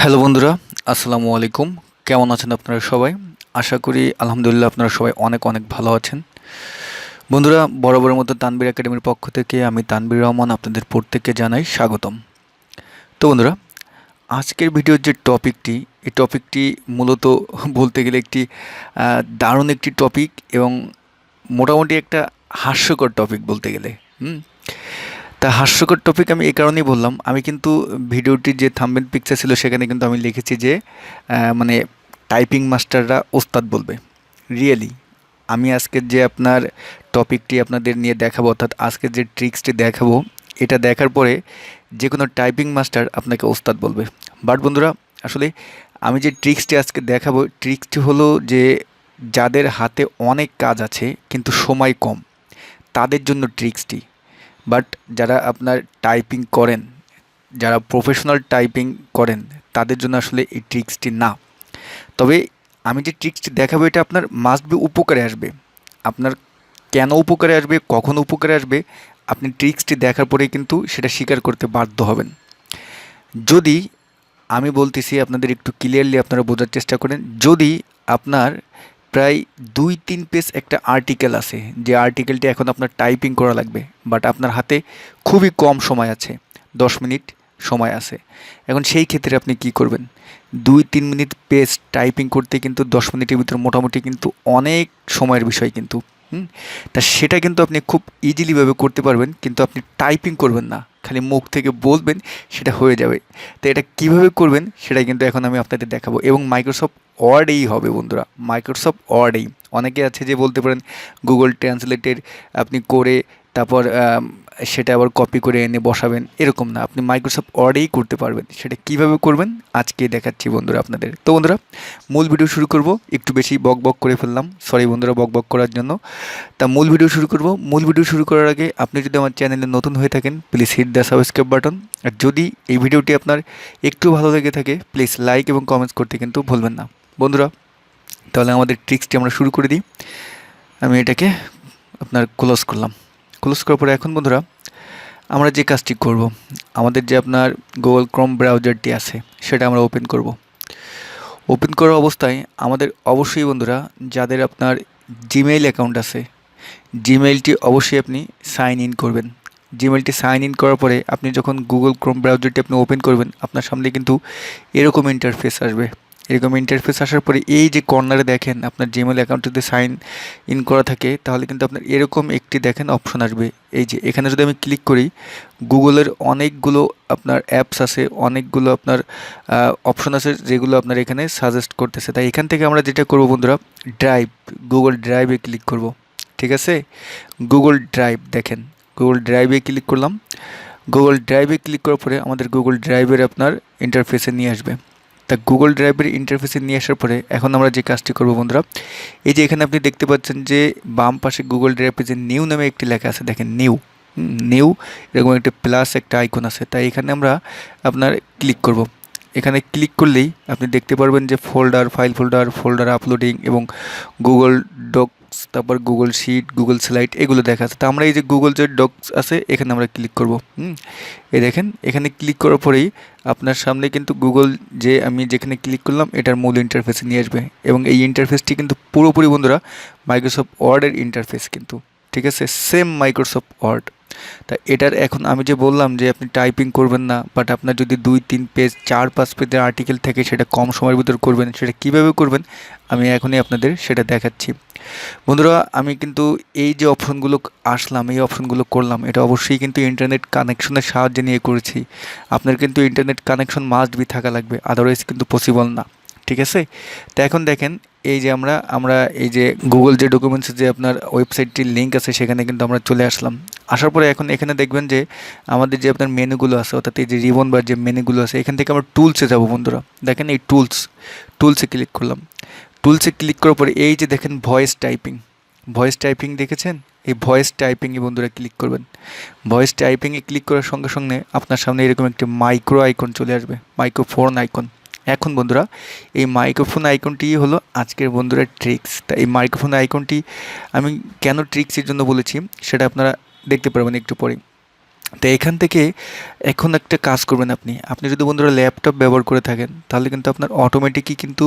Hello বন্ধুরা, আসসালামু আলাইকুম। কেমন আছেন আপনারা সবাই? আশা করি আলহামদুলিল্লাহ আপনারা সবাই অনেক অনেক ভালো আছেন। বন্ধুরা, বরাবরের মতো তানবীর একাডেমির পক্ষ থেকে আমি তানবীর রহমান আপনাদের প্রত্যেককে জানাই স্বাগতম। তো বন্ধুরা, আজকের ভিডিওর যে টপিকটি, এই টপিকটি মূলত বলতে গেলে একটি দারুণ একটি টপিক এবং মোটামুটি একটা হাস্যকর টপিক বলতে গেলে। হুম তা হাস্যকর টপিক আমি এই কারণেই বললাম, আমি কিন্তু ভিডিওটির যে থাম্বনেল পিকচার ছিল সেখানে কিন্তু আমি লিখেছি যে মানে টাইপিং মাস্টাররা ওস্তাদ বলবে। রিয়েলি আমি আজকের যে আপনার টপিকটি আপনাদের নিয়ে দেখাবো, অর্থাৎ আজকের যে ট্রিক্সটি দেখাবো, এটা দেখার পরে যে কোনো টাইপিং মাস্টার আপনাকে ওস্তাদ বলবে। বাট বন্ধুরা, আসলে আমি যে ট্রিক্সটি আজকে দেখাবো, ট্রিক্সটি হলো যে যাদের হাতে অনেক কাজ আছে কিন্তু সময় কম, তাদের জন্য ট্রিক্সটি। বাট যারা আপনার টাইপিং করেন, যারা প্রফেশনাল টাইপিং করেন, তাদের জন্য আসলে এই ট্রিক্সটি না। তবে আমি যে ট্রিক্সটি দেখাবো এটা আপনার মাস্ট বি উপকারে আসবে। আপনার কেন উপকারে আসবে, কখন উপকারে আসবে, আপনি ট্রিক্সটি দেখার পরেই কিন্তু সেটা স্বীকার করতে বাধ্য হবেন। যদি আমি বলতেছি আপনাদের একটু ক্লিয়ারলি আপনারা বোঝার চেষ্টা করেন, যদি আপনার প্রায় 2-3 পেজ একটা আর্টিকেল আছে, যে আর্টিকেলটি এখন আপনার টাইপিং করা লাগবে, বাট আপনার হাতে খুবই কম সময় আছে, 10 মিনিট সময় আছে। এখন সেই ক্ষেত্রে আপনি কি করবেন? 2-3 মিনিট পেজ টাইপিং করতে কিন্তু 10 মিনিটের ভিতরে মোটামুটি কিন্তু অনেক সময়ের বিষয় কিন্তু। হুম তা সেটা কিন্তু আপনি খুব ইজিলিভাবে করতে পারবেন, কিন্তু আপনি টাইপিং করবেন না, খালি মুখ থেকে বলবেন, সেটা হয়ে যাবে। তো এটা কিভাবে করবেন সেটা কিন্তু এখন আমি আপনাদের দেখাবো, এবং মাইক্রোসফট ওয়ার্ডেই হবে বন্ধুরা, মাইক্রোসফট ওয়ার্ডেই। অনেকে আছে যে বলতে পারেন গুগল ট্রান্সলেটের আপনি করে তারপর সেটা আবার কপি করে এনে বসাবেন, এরকম না, আপনি মাইক্রোসফট ওয়ার্ডেই করতে পারবেন। সেটা কিভাবে করবেন আজকে দেখাচ্ছি বন্ধুরা আপনাদের। তো বন্ধুরা, মূল ভিডিও শুরু করব। একটু বেশি বক বক করে ফেললাম, সরি বন্ধুরা বক বক করার জন্য। তা মূল ভিডিও শুরু করব। মূল ভিডিও শুরু করার আগে আপনি যদি আমার চ্যানেলে নতুন হয়ে থাকেন, please hit the subscribe button. আর যদি এই ভিডিওটি আপনার একটু ভালো লেগে থাকে, প্লিজ লাইক এবং কমেন্টস করতে কিন্তু ভুলবেন না বন্ধুরা। তাহলে আমাদের ট্রিক্সটি আমরা শুরু করে দিই। আমি এটাকে আপনার ক্লোজ করলাম। ক্লোজ করার পরে এখন বন্ধুরা আমরা যে কাজটি করব, আমাদের যে আপনার গুগল ক্রোম ব্রাউজারটি আছে সেটা আমরা ওপেন করব। ওপেন করা অবস্থায় আমাদের অবশ্যই বন্ধুরা, যাদের আপনার জিমেইল অ্যাকাউন্ট আছে, জিমেইলটি অবশ্যই আপনি সাইন ইন করবেন। জিমেইলটি সাইন ইন করার পরে আপনি যখন গুগল ক্রোম ব্রাউজারটি আপনি ওপেন করবেন, আপনার সামনে কিন্তু এরকম ইন্টারফেস আসবে। এরকম ইন্টারফেস আসার পরে এই যে কর্নারে দেখেন আপনার জিমেইল অ্যাকাউন্ট যদি সাইন ইন করা থাকে, তাহলে কিন্তু আপনার এরকম একটি দেখেন অপশন আসবে। এই যে এখানে যদি আমি ক্লিক করি, গুগলের অনেকগুলো আপনার অ্যাপস আছে, অনেকগুলো আপনার অপশন আছে যেগুলো আপনার এখানে সাজেস্ট করতেছে। তাই এখান থেকে আমরা যেটা করব বন্ধুরা, ড্রাইভ, গুগল ড্রাইভে ক্লিক করব। ঠিক আছে, গুগল ড্রাইভ দেখেন, গুগল ড্রাইভে ক্লিক করলাম। গুগল ড্রাইভে ক্লিক করার পরে আমাদের গুগল ড্রাইভের আপনার ইন্টারফেসে নিয়ে আসবে। তা গুগল ড্রাইভের ইন্টারফেসে নিয়ে আসার পরে এখন আমরা যে কাজটি করব বন্ধুরা, এই যে এখানে আপনি দেখতে পাচ্ছেন যে বাম পাশে গুগল ড্রাইভে যে নিউ নামে একটি লেখা আছে, দেখেন নিউ, নিউ, এরকম একটা প্লাস একটা আইকন আছে। তাই এখানে আমরা আপনার ক্লিক করব। এখানে ক্লিক করলেই আপনি দেখতে পারবেন যে folder, file folder, folder uploading এবং গুগল ডক্স, তারপর গুগল শিট, গুগল স্লাইড, এগুলো দেখা আছে। তো আমরা এই যে গুগল যে ডক্স আছে এখানে আমরা ক্লিক করব। এই দেখেন এখানে ক্লিক করার পরেই আপনার সামনে কিন্তু গুগল, যে আমি যেখানে ক্লিক করলাম এটার মূল ইন্টারফেসে নিয়ে আসবে, এবং এই ইন্টারফেসটি কিন্তু পুরোপুরি বন্ধুরা মাইক্রোসফট ওয়ার্ডের ইন্টারফেস কিন্তু। ঠিক আছে, সেম মাইক্রোসফট ওয়ার্ড। তা এটার এখন আমি যে বললাম যে আপনি টাইপিং করবেন না, বাট আপনার যদি 2-3 পেজ, 4-5 পেজের আর্টিকেল থাকে, সেটা কম সময়ের ভিতর করবেন। সেটা কিভাবে করবেন আমি এখনই আপনাদের সেটা দেখাচ্ছি বন্ধুরা। আমি কিন্তু এই যে অপশনগুলো আসলাম, এই অপশনগুলো করলাম, এটা অবশ্যই কিন্তু ইন্টারনেট কানেকশনের সাহায্যে নিয়ে করেছি। আপনার কিন্তু ইন্টারনেট কানেকশন মাস্ট বি থাকা লাগবে, আদারওয়াইজ কিন্তু পসিবল না। ঠিক আছে, তো এখন দেখেন এই যে আমরা এই যে গুগল যে ডকুমেন্টসের যে আপনার ওয়েবসাইটটির লিঙ্ক আছে সেখানে কিন্তু আমরা চলে আসলাম। আসার পরে এখন এখানে দেখবেন যে আমাদের যে আপনার মেনুগুলো আছে, অর্থাৎ এই যে রিবন বার যে মেনুগুলো আছে, এখান থেকে আমরা টুলসে যাব বন্ধুরা। দেখেন এই টুলসে ক্লিক করলাম। টুলসে ক্লিক করার পরে এই যে দেখেন ভয়েস টাইপিং, ভয়েস টাইপিং দেখেছেন, এই ভয়েস টাইপিংয়ে বন্ধুরা ক্লিক করবেন। ভয়েস টাইপিংয়ে ক্লিক করার সঙ্গে সঙ্গে আপনার সামনে এরকম একটি মাইক্রো আইকন চলে আসবে, মাইক্রোফোন আইকন। এখন বন্ধুরা এই মাইক্রোফোন আইকনটি হলো আজকের বন্ধুরা ট্রিক্স। তা এই মাইক্রোফোন আইকনটি আমি কেন ট্রিক্সের জন্য বলেছি সেটা আপনারা দেখতে পারবেন একটু পরে। তো এখান থেকে এখন একটা কাজ করবেন আপনি। আপনি যদি বন্ধুরা ল্যাপটপ ব্যবহার করে থাকেন তাহলে কিন্তু আপনার অটোমেটিকই কিন্তু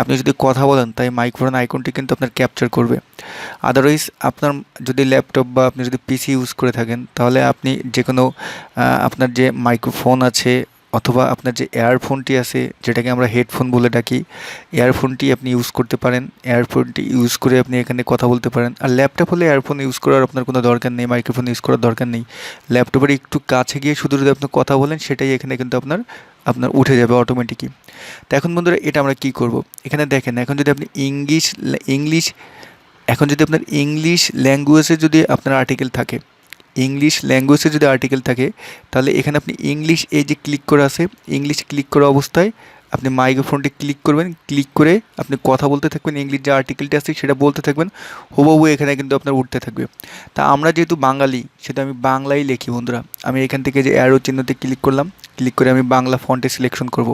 আপনি যদি কথা বলেন তাই মাইক্রোফোন আইকনটি কিন্তু আপনার ক্যাপচার করবে। আদারওয়াইজ আপনার যদি ল্যাপটপ বা আপনি যদি পিসি ইউজ করে থাকেন তাহলে আপনি যে কোনো আপনার যে মাইক্রোফোন আছে অথবা আপনার যে এয়ারফোনটি আছে যেটাকে আমরা হেডফোন বলে ডাকি, এয়ারফোনটি আপনি ইউজ করতে পারেন। এয়ারফোনটি ইউজ করে আপনি এখানে কথা বলতে পারেন। আর ল্যাপটপ হলে এয়ারফোন ইউজ করার আপনার কোনো দরকার নেই, মাইক্রোফোন ইউজ করার দরকার নেই। ল্যাপটপের একটু কাছে গিয়ে শুধু যদি আপনি কথা বলেন সেটাই এখানে কিন্তু আপনার আপনার উঠে যাবে অটোমেটিকই। তো এখন বন্ধুরা এটা আমরা কি করব, এখানে দেখেন এখন যদি আপনি ইংলিশ এখন যদি আপনার ইংলিশ ল্যাঙ্গুয়েজে যদি আপনার আর্টিকেল থাকে, ইংলিশ ল্যাঙ্গুয়েজে যদি আর্টিকেল থাকে তাহলে এখানে আপনি ইংলিশ এই যে ক্লিক করা আছে, ইংলিশ ক্লিক করা অবস্থায় আপনি মাইক্রোফোনটি ক্লিক করবেন। ক্লিক করে আপনি কথা বলতে থাকবেন, ইংলিশ যে আর্টিকেলটি আছে সেটা বলতে থাকবেন, হুবহু এখানে কিন্তু আপনার উঠতে থাকবে। তা আমরা যেহেতু বাঙালি সেটা আমি বাংলাই লিখি বন্ধুরা। আমি এখান থেকে যে অ্যারো চিহ্নতে ক্লিক করলাম, ক্লিক করে আমি বাংলা ফন্টে সিলেকশন করব।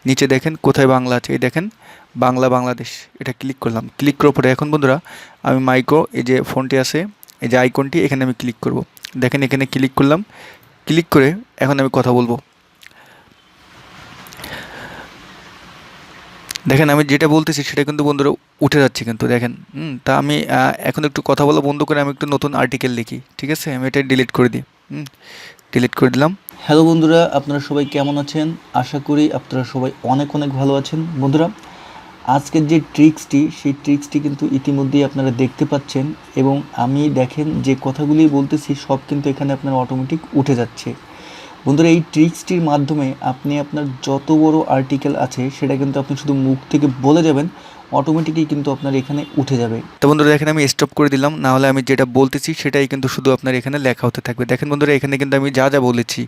নিচে দেখেন কোথায় বাংলা আছে, এই দেখেন বাংলা বাংলাদেশ, এটা ক্লিক করলাম। ক্লিক করার পরে এখন বন্ধুরা আমি মাইক্রো এই যে ফোনটি আছে, এই যে আইকনটি, এখানে আমি ক্লিক করব। দেখেন এখানে ক্লিক করলাম। ক্লিক করে এখন আমি কথা বলবো। দেখেন আমি যেটা বলতেছি সেটা কিন্তু বন্ধুরা উঠে যাচ্ছে কিন্তু দেখেন। তা আমি এখন একটু কথা বলা বন্ধ করে আমি একটু নতুন আর্টিকেল লিখি, ঠিক আছে? আমি এটা ডিলিট করে দিই। ডিলিট করে দিলাম। হ্যালো বন্ধুরা, আপনারা সবাই কেমন আছেন? আশা করি আপনারা সবাই অনেক অনেক ভালো আছেন। বন্ধুরা আজকের যে ট্রিক্সটি সেই ট্রিক্সটি কিন্তু ইতিমধ্যেই আপনারা দেখতে পাচ্ছেন এবং আমি দেখেন যে কথাগুলি বলতেছি সব কিন্তু এখানে আপনার অটোমেটিক উঠে যাচ্ছে। বন্ধুরা এই ট্রিক্সটির মাধ্যমে আপনি আপনার যত বড় আর্টিকেল আছে সেটা কিন্তু আপনি শুধু মুখ থেকে বলে যাবেন, অটোমেটিকই কিন্তু আপনার এখানে উঠে যাবে। তো বন্ধুরা দেখেন আমি স্টপ করে দিলাম, না হলে আমি যেটা বলতেছি সেটাই কিন্তু শুধু আপনার এখানে লেখা হতে থাকবে। দেখেন বন্ধুরা এখানে কিন্তু আমি যা যা বলেছি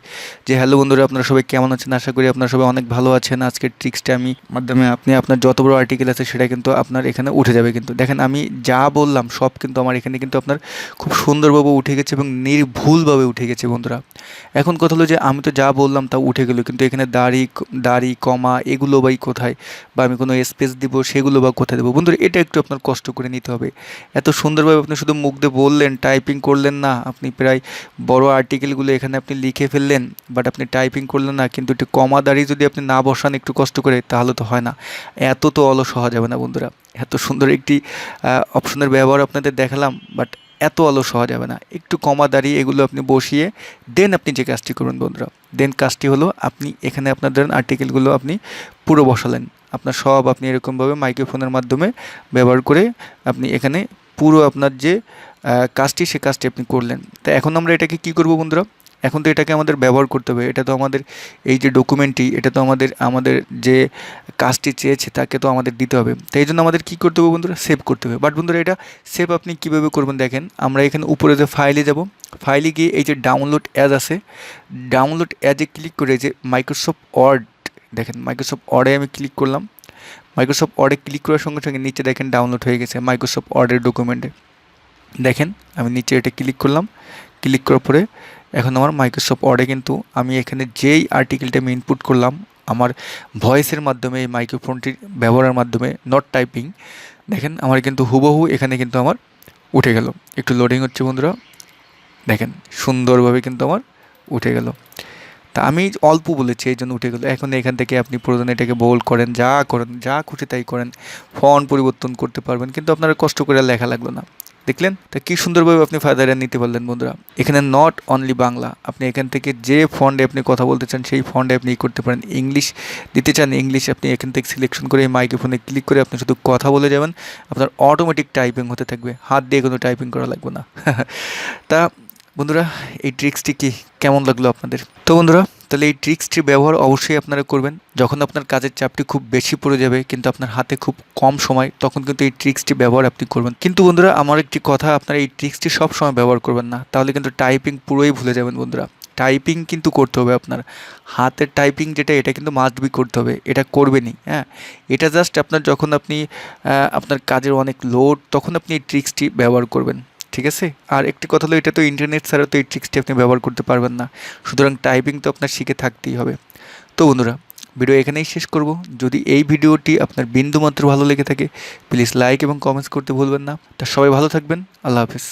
যে হ্যালো বন্ধুরা আপনারা সবাই কেমন আছেন, আশা করি আপনারা সবাই অনেক ভালো আছেন। আজকের ট্রিক্সটা আমি মাধ্যমে আপনি আপনার যত বড় আর্টিকেল আছে সেটা কিন্তু আপনার এখানে উঠে যাবে। কিন্তু দেখেন আমি যা বললাম সব কিন্তু আমার এখানে কিন্তু আপনার খুব সুন্দরভাবে উঠে গেছে এবং নির্ভুলভাবে উঠে গেছে বন্ধুরা। এখন কথা হলো যে আমি তো যা বললাম তা উঠে গেল, কিন্তু এখানে দাড়ি কমা এগুলো বাই কোথায়, বা আমি কোনো স্পেস দিব সেগুলো বা কোথায় দেবো বন্ধুরা, এটা একটু আপনার কষ্ট করে নিতে হবে। এত সুন্দরভাবে আপনি শুধু মুখ দিয়ে বললেন, টাইপিং করলেন না, আপনি প্রায় বড় আর্টিকেলগুলো এখানে আপনি লিখে ফেললেন, বাট আপনি টাইপিং করলেন না। কিন্তু একটু কমা দাড়ি যদি আপনি না বসান একটু কষ্ট করে তাহলে তো হয় না। এত তো অলস হওয়া যাবে না বন্ধুরা। এত সুন্দর একটি অপশনের ব্যবহার আপনাদের দেখালাম, বাট এত অলস হওয়া যাবে না। একটু কমা দাঁড়িয়ে এগুলো আপনি বসিয়ে দেন আপনি যে কাজটি করুন বন্ধুরা, দেন কাজটি হলো আপনি এখানে আপনার ধরেন আর্টিকেলগুলো আপনি পুরো বসালেন। আপনার সব আপনি এরকমভাবে মাইক্রোফোনের মাধ্যমে ব্যবহার করে আপনি এখানে পুরো আপনার যে কাজটি সে কাজটি আপনি করলেন। তা এখন আমরা এটাকে কি করব বন্ধুরা, এখন তো এটাকে আমাদের ব্যবহার করতে হবে। এটা তো আমাদের এই যে ডকুমেন্টটি, এটা তো আমাদের আমাদের যে কাজটি চেয়েছে তাকে তো আমাদের দিতে হবে। তাই জন্য আমাদের কি করতে হবে বন্ধুরা, সেভ করতে হবে। বাট বন্ধুরা এটা সেভ আপনি কীভাবে করবেন দেখেন, আমরা এখানে উপরে যে ফাইলে যাব, ফাইলে গিয়ে এই যে ডাউনলোড অ্যাজ আছে, ডাউনলোড অ্যাজে ক্লিক করে যে মাইক্রোসফট ওয়ার্ড, দেখেন মাইক্রোসফট ওয়ার্ডে আমি ক্লিক করলাম। মাইক্রোসফট ওয়ার্ডে ক্লিক করার সঙ্গে সঙ্গে নিচে দেখেন ডাউনলোড হয়ে গেছে মাইক্রোসফট ওয়ার্ডের ডকুমেন্টে। দেখেন আমি নিচে এটা ক্লিক করলাম। ক্লিক করার পরে এখন আমার মাইক্রোসফট ওয়ার্ডে কিন্তু আমি এখানে যেই আর্টিকেলটা আমি ইনপুট করলাম আমার ভয়েসের মাধ্যমে, এই মাইক্রোফোনটির ব্যবহারের মাধ্যমে, নট টাইপিং, দেখেন আমার কিন্তু হুবহু এখানে কিন্তু আমার উঠে গেল। একটু লোডিং হচ্ছে বন্ধুরা, দেখেন সুন্দরভাবে কিন্তু আমার উঠে গেল। তা আমি অল্প বলেছি এই জন্য উঠে গেলো। এখন এখান থেকে আপনি প্রয়োজনে এটাকে বোল্ড করেন, যা করেন, যা খুশি তাই করেন, ফন্ট পরিবর্তন করতে পারবেন, কিন্তু আপনারা কষ্ট করে লেখা লাগলো না। দেখলেন তা কী সুন্দরভাবে আপনি ফায়দাটা নিতে পারলেন বন্ধুরা। এখানে নট অনলি বাংলা, আপনি এখান থেকে যে ফন্টে আপনি কথা বলতে চান সেই ফন্টে আপনি করতে পারেন। ইংলিশ দিতে চান ইংলিশ, আপনি এখান থেকে সিলেকশন করে এই মাইক্রোফোনে ক্লিক করে আপনি শুধু কথা বলে যাবেন, আপনার অটোমেটিক টাইপিং হতে থাকবে, হাত দিয়ে কোনো টাইপিং করা লাগবে না। তা বন্ধুরা এই ট্রিক্সটি কি কেমন লাগলো আপনাদের? তো বন্ধুরা তাহলে এই ট্রিক্সটির ব্যবহার অবশ্যই আপনারা করবেন যখন আপনার কাজের চাপটি খুব বেশি পড়ে যাবে কিন্তু আপনার হাতে খুব কম সময়, তখন কিন্তু এই ট্রিক্সটি ব্যবহার আপনি করবেন। কিন্তু বন্ধুরা আমার একটি কথা, আপনারা এই ট্রিক্সটি সব সময় ব্যবহার করবেন না, তাহলে কিন্তু টাইপিং পুরোই ভুলে যাবেন বন্ধুরা। টাইপিং কিন্তু করতে হবে আপনার, হাতের টাইপিং যেটা এটা কিন্তু মাস্ট বি করতে হবে, এটা করবেনই। হ্যাঁ, এটা জাস্ট আপনার যখন আপনি আপনার কাজের অনেক লোড তখন আপনি এই ট্রিক্সটি ব্যবহার করবেন, ঠিক আছে? আর একটি কথা হলো এটা তো ইন্টারনেট ছাড়া তো এই ট্রিক্সটি আপনি ব্যবহার করতে পারবেন না, সুতরাং টাইপিং তো আপনার শিখে থাকতেই হবে। তো বন্ধুরা ভিডিও এখানেই শেষ করব। যদি এই ভিডিওটি আপনার বিন্দুমাত্র ভালো লেগে থাকে প্লিজ লাইক এবং কমেন্টস করতে ভুলবেন না। তা সবাই ভালো থাকবেন, আল্লাহ হাফিজ।